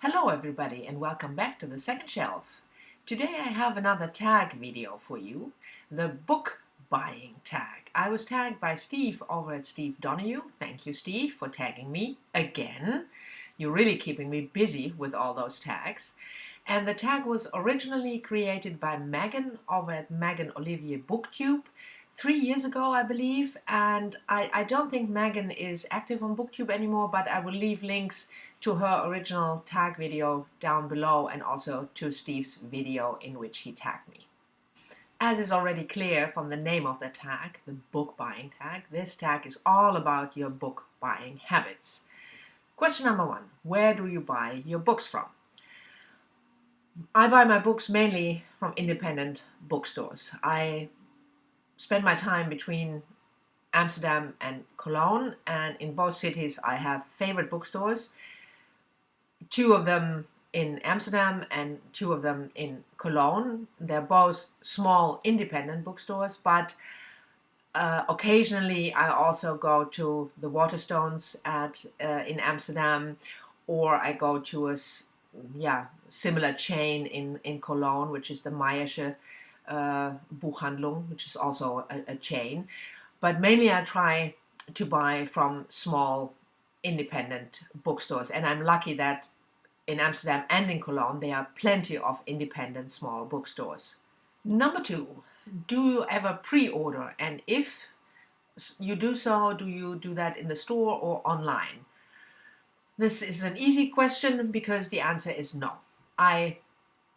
Hello everybody and welcome back to the second shelf. Today I have another tag video for you, the book buying tag. I was tagged by Steve over at Steve Donahue. Thank you, Steve, for tagging me again. You're really keeping me busy with all those tags. And the tag was originally created by Megan over at Megan Olivier Booktube 3 years ago, I believe, and I don't think Megan is active on Booktube anymore, but I will leave links to her original tag video down below and also to Steve's video in which he tagged me. As is already clear from the name of the tag, the book buying tag, this tag is all about your book buying habits. Question number 1, where do you buy your books from? I buy my books mainly from independent bookstores. I spend my time between Amsterdam and Cologne, and in both cities I have favorite bookstores. 2 of them in Amsterdam and 2 of them in Cologne. They're both small independent bookstores, but occasionally I also go to the Waterstones in Amsterdam, or I go to a similar chain in Cologne, which is the Meyersche Buchhandlung, which is also a chain. But mainly I try to buy from small independent bookstores, and I'm lucky that in Amsterdam and in Cologne there are plenty of independent small bookstores. Number 2, do you ever pre-order, and if you do so, do you do that in the store or online? This is an easy question because the answer is no. I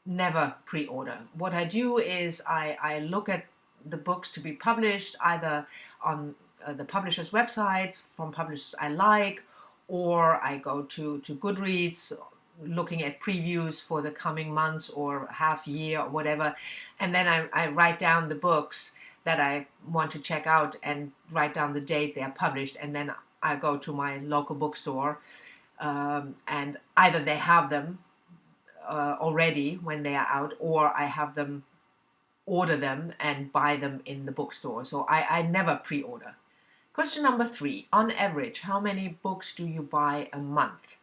never pre-order. What I do is I look at the books to be published either on the publisher's websites from publishers I like, or I go to Goodreads looking at previews for the coming months or half year or whatever, and then I write down the books that I want to check out and write down the date they are published, and then I go to my local bookstore and either they have them already when they are out, or I have them order them and buy them in the bookstore. So I never pre-order. Question number 3, on average, how many books do you buy a month?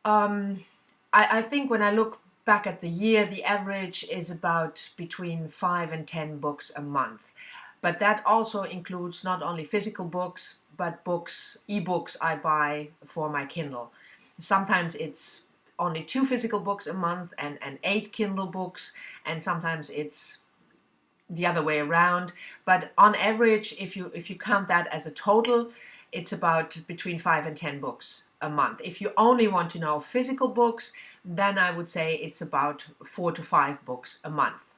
I think when I look back at the year, the average is about between 5 and 10 books a month. But that also includes not only physical books, but ebooks I buy for my Kindle. Sometimes it's only 2 physical books a month and 8 Kindle books, and sometimes it's the other way around. But on average, if you count that as a total, it's about between 5 and 10 books a month. If you only want to know physical books, then I would say it's about 4 to 5 books a month.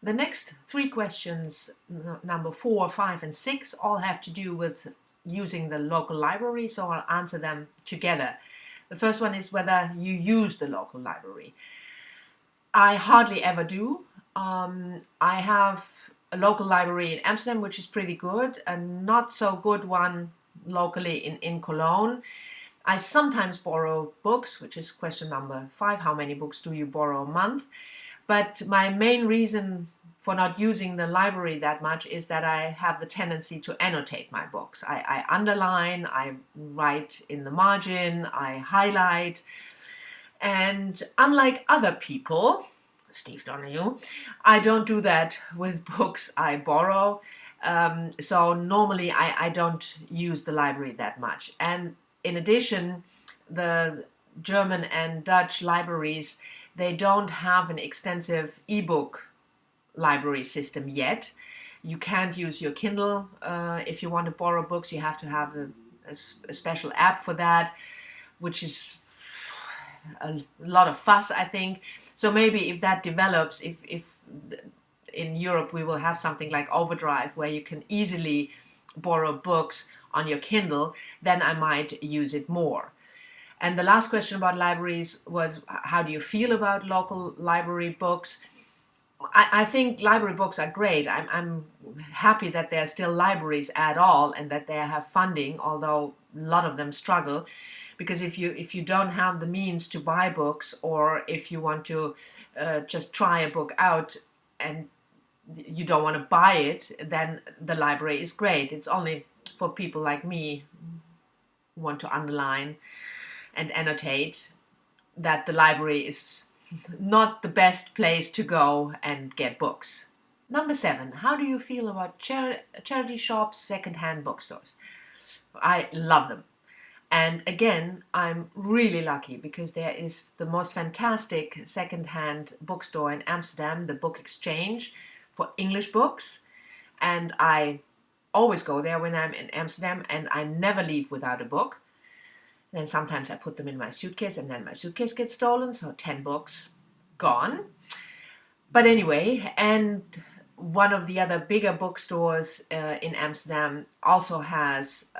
The next 3 questions, number 4, 5 and 6, all have to do with using the local library, so I'll answer them together. The first one is whether you use the local library. I hardly ever do. I have a local library in Amsterdam, which is pretty good, a not so good one locally in Cologne. I sometimes borrow books, which is question number 5, how many books do you borrow a month? But my main reason for not using the library that much is that I have the tendency to annotate my books. I underline, I write in the margin, I highlight, and unlike other people, Steve Donahue, I don't do that with books I borrow. So normally I don't use the library that much. And in addition, the German and Dutch libraries, they don't have an extensive ebook library system yet. You can't use your Kindle if you want to borrow books. You have to have a special app for that, which is a lot of fuss, I think. So maybe if that develops, if in Europe we will have something like Overdrive where you can easily borrow books on your Kindle, then I might use it more. And the last question about libraries was, how do you feel about local library books? I think library books are great. I'm happy that there are still libraries at all and that they have funding, although a lot of them struggle. Because if you don't have the means to buy books, or if you want to just try a book out and you don't want to buy it, then the library is great. It's only for people like me who want to underline and annotate that the library is not the best place to go and get books. Number 7, how do you feel about charity shops, second-hand bookstores? I love them. And again, I'm really lucky because there is the most fantastic second-hand bookstore in Amsterdam, the Book Exchange, for English books. And I always go there when I'm in Amsterdam, and I never leave without a book. Then sometimes I put them in my suitcase, and then my suitcase gets stolen, so 10 books gone. But anyway, and one of the other bigger bookstores in Amsterdam also has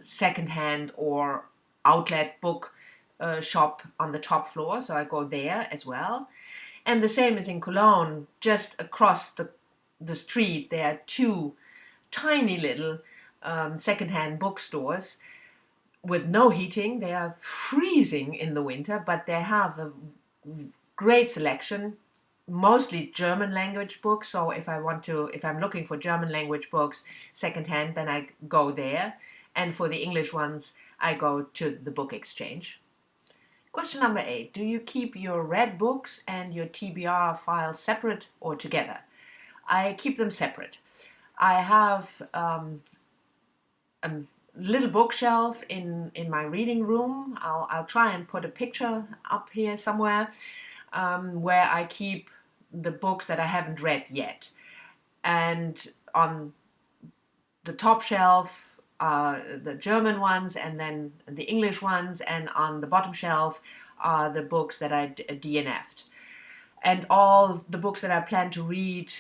second-hand or outlet book shop on the top floor, so I go there as well. And the same is in Cologne. Just across the street there are 2 tiny little second-hand bookstores with no heating. They are freezing in the winter, but they have a great selection, mostly German language books. So if I'm looking for German language books secondhand, then I go there. And for the English ones, I go to the Book Exchange. Question number 8. Do you keep your read books and your TBR files separate or together? I keep them separate. I have a little bookshelf in my reading room. I'll try and put a picture up here somewhere where I keep the books that I haven't read yet. And on the top shelf the German ones, and then the English ones, and on the bottom shelf are the books that I DNF'd. And all the books that I plan to read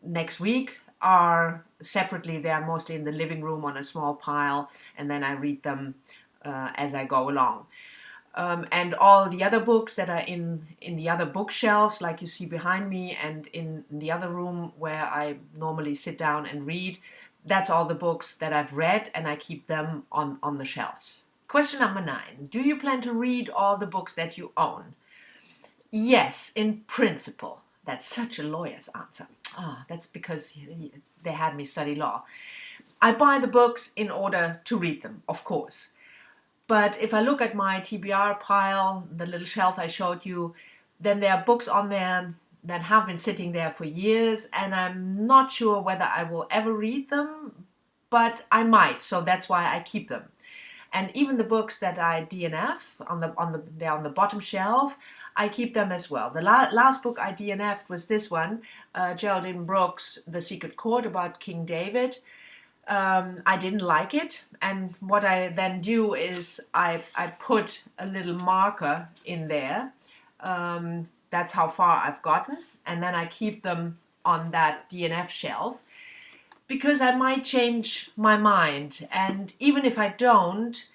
next week are separately. They are mostly in the living room on a small pile, and then I read them as I go along. And all the other books that are in the other bookshelves, like you see behind me, and in the other room where I normally sit down and read, that's all the books that I've read, and I keep them on the shelves. Question number 9. Do you plan to read all the books that you own? Yes, in principle. That's such a lawyer's answer. That's because they had me study law. I buy the books in order to read them, of course. But if I look at my TBR pile, the little shelf I showed you, then there are books on there that have been sitting there for years, and I'm not sure whether I will ever read them, but I might, so that's why I keep them. And even the books that I DNF they're on the bottom shelf, I keep them as well. The last book I DNF'd was this one, Geraldine Brooks' The Secret Court, about King David. I didn't like it, and what I then do is I put a little marker in there. That's how far I've gotten, and then I keep them on that DNF shelf because I might change my mind. And even if I don't,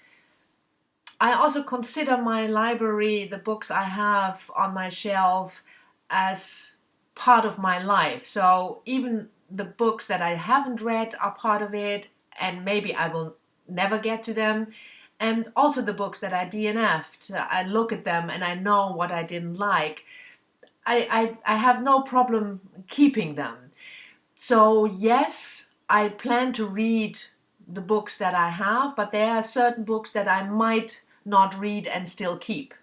I also consider my library, the books I have on my shelf, as part of my life. So even the books that I haven't read are part of it, and maybe I will never get to them. And also the books that I DNF'd, I look at them and I know what I didn't like. I have no problem keeping them. So yes, I plan to read the books that I have, but there are certain books that I might not read and still keep.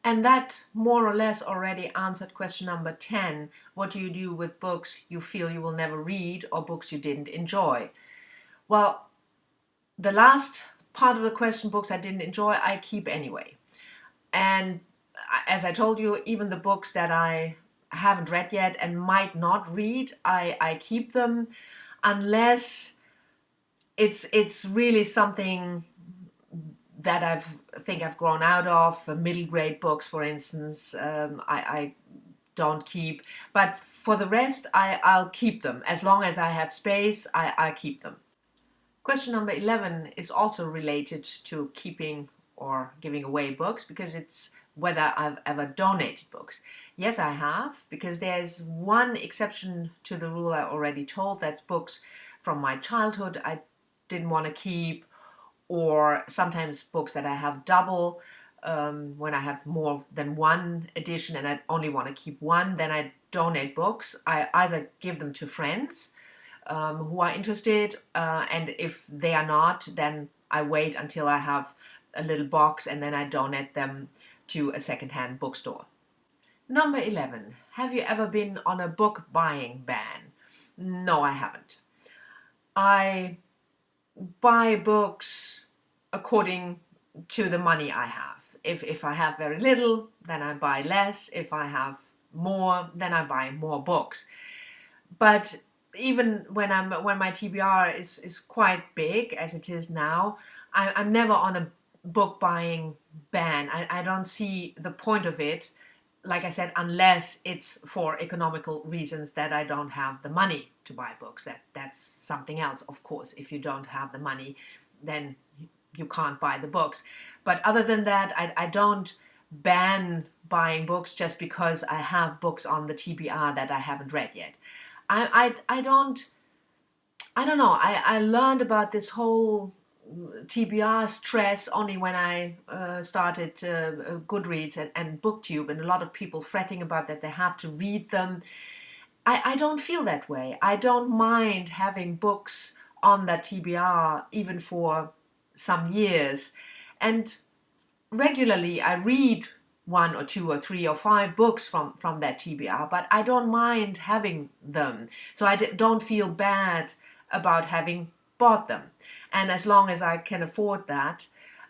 And that more or less already answered question number 10. What do you do with books you feel you will never read or books you didn't enjoy? Well, the last part of the question, books I didn't enjoy, I keep anyway. And as I told you, even the books that I haven't read yet and might not read, I keep them unless it's really something that I think I've grown out of. Middle grade books, for instance, I don't keep. But for the rest, I'll keep them. As long as I have space, I keep them. Question number 11 is also related to keeping or giving away books, because it's whether I've ever donated books. Yes, I have, because there's one exception to the rule I already told. That's books from my childhood I didn't want to keep, or sometimes books that I have double. When I have more than one edition and I only want to keep one, then I donate books. I either give them to friends who are interested, and if they are not, then I wait until I have a little box and then I donate them to a secondhand bookstore. Number 11. Have you ever been on a book buying ban? No, I haven't. I buy books according to the money I have. If I have very little, then I buy less. If I have more, then I buy more books. But even when my TBR is quite big as it is now, I'm never on a book buying ban. I don't see the point of it, like I said, unless it's for economical reasons that I don't have the money to buy books. That's something else, of course. If you don't have the money, then you can't buy the books. But other than that, I don't ban buying books just because I have books on the TBR that I haven't read yet. I don't know. I learned about this whole TBR stress only when I started Goodreads and BookTube, and a lot of people fretting about that they have to read them. I don't feel that way. I don't mind having books on that TBR even for some years, and regularly I read 1 or 2 or 3 or 5 books from that TBR, but I don't mind having them. So I don't feel bad about having bought them. And as long as I can afford that,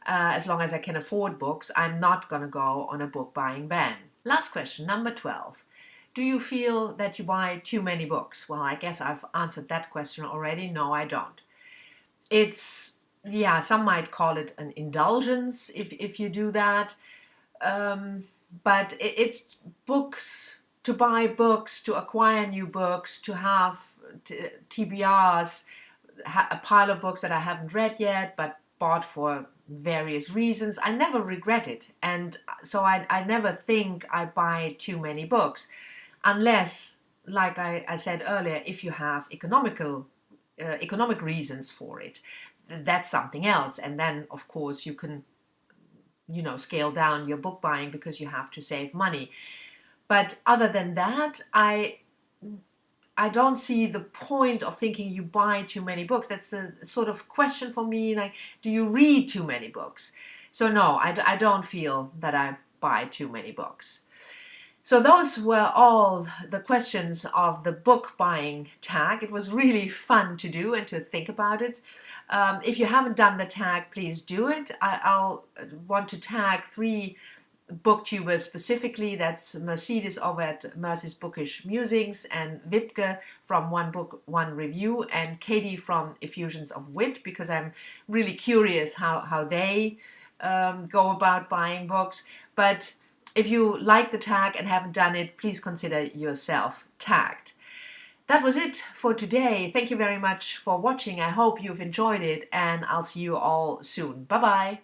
as long as I can afford books, I'm not going to go on a book buying ban. Last question, number 12. Do you feel that you buy too many books? Well, I guess I've answered that question already. No, I don't. It's, yeah, some might call it an indulgence if you do that. But it's books, to buy books, to acquire new books, to have TBRs, a pile of books that I haven't read yet but bought for various reasons. I never regret it, and so I never think I buy too many books, unless, like I said earlier, if you have economic reasons for it. That's something else, and then of course you can scale down your book buying because you have to save money. But other than that, I don't see the point of thinking you buy too many books. That's a sort of question for me, like, do you read too many books? So no, I don't feel that I buy too many books. So those were all the questions of the book buying tag. It was really fun to do and to think about it. If you haven't done the tag, please do it. I'll want to tag 3 booktubers specifically. That's Mercedes over at Mercy's Bookish Musings, and Wiebke from One Book, One Review, and Katie from Effusions of Wit, because I'm really curious how they go about buying books. But if you like the tag and haven't done it, please consider yourself tagged. That was it for today. Thank you very much for watching. I hope you've enjoyed it, and I'll see you all soon. Bye-bye.